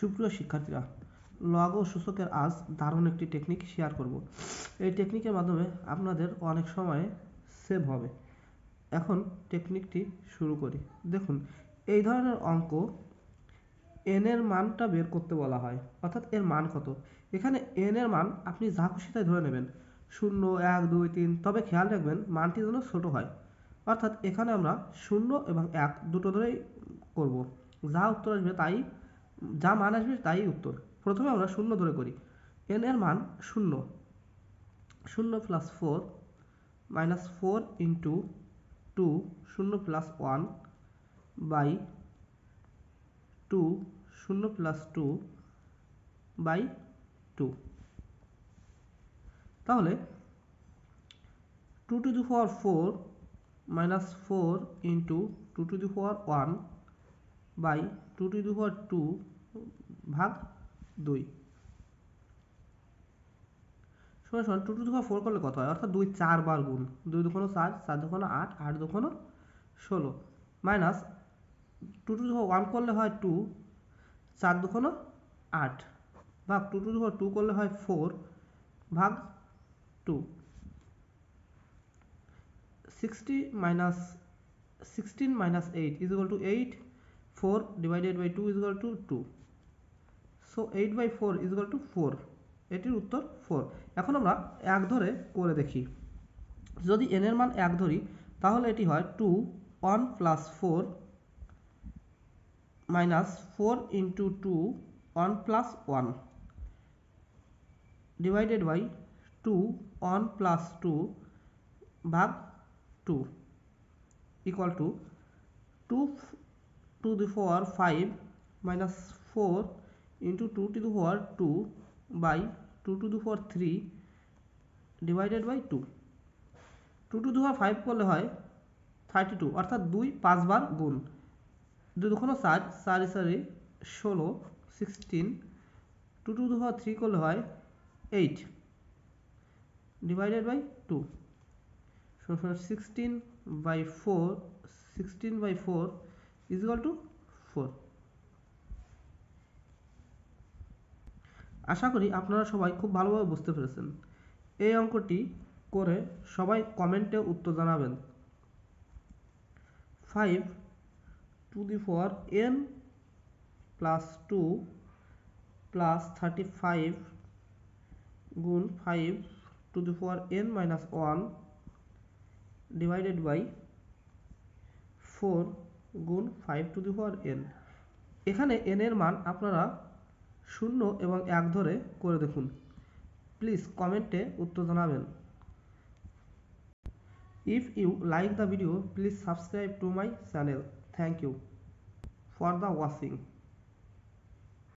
সুপ্রিয় শিক্ষার্থীরা, লগ ও সূচকের আজ দারুণ একটি টেকনিক শেয়ার করব। এই টেকনিকের মাধ্যমে আপনাদের অনেক সময় সেভ হবে। এখন টেকনিকটি শুরু করি। দেখুন, এই ধরনের অঙ্ক এন এর মানটা বের করতে বলা হয়, অর্থাৎ এর মান কত। এখানে এন এর মান আপনি যা খুশি তাই ধরে নেবেন, 0, 1, 2, 3, তবে খেয়াল রাখবেন মানটি যেন ছোট হয়। অর্থাৎ এখানে আমরা 0 এবং 1 দুটো ধরেই করব, যা উত্তর আসবে তাই, যা মান আসবে তাই উত্তর। প্রথমে আমরা 0 ধরে করি। এন এর মান 0, 0 plus 4 minus 4 into 2, 0 plus 1 by 2, 0 plus 2 by 2। তাহলে 2 to the power 4 minus 4 into 2 to the power 1 by 2 to the power 2 ভাগ 2 সমান সমান 2 টু দি পাওয়ার 4 করলে কত হয়, অর্থাৎ 2 4 বার গুণ, 2 দুগুণ 4, 4 দুগুণ 8, 8 দুগুণ 16 মাইনাস 2 টু দি পাওয়ার 1 করলে হয় 2, 4 দুগুণ 8 ভাগ 2 টু দি পাওয়ার 2 করলে হয় 4 ভাগ 2। 16 minus 8 is equal to 8, 4 divided by 2 is equal to 2, so 8 by 4 is equal to 4, এটির উত্তর 4। এখন আমরা 1 ধরে করে দেখি। যদি n এর মান 1 ধরি তাহলে এটি হয় 2 1 plus 4 minus 4 into 2 1 plus 1 divided by 2 1 plus 2 ভাগ 2 equal to 2 to the power 5 minus 4 into 2 to the power 2 by 2 to the power 3 divided by 2। 2 to the power 5 করলে হয় 32, অর্থাৎ 2 5 বার গুণ, 2 দুগুণ 4, 4 4 16, 16, 2 to the power 3 করলে হয় 8 divided by 2, so 16 by 4, 16 by 4 is equal to 4। আশা করি আপনারা সবাই খুব ভালোভাবে বুঝতে পেরেছেন। এই অঙ্কটি করে সবাই কমেন্টে উত্তর জানাবেন। 5 to the power n plus 2 plus 35 গুণ 5 to the power n minus 1 divided by 4 গুণ 5 to the power n। এখানে n এর মান আপনারা 0 এবং 1 ধরে করে দেখুন। প্লিজ কমেন্টে উত্তর জানাবেন। If you like the video, please subscribe to my channel. Thank you for the watching.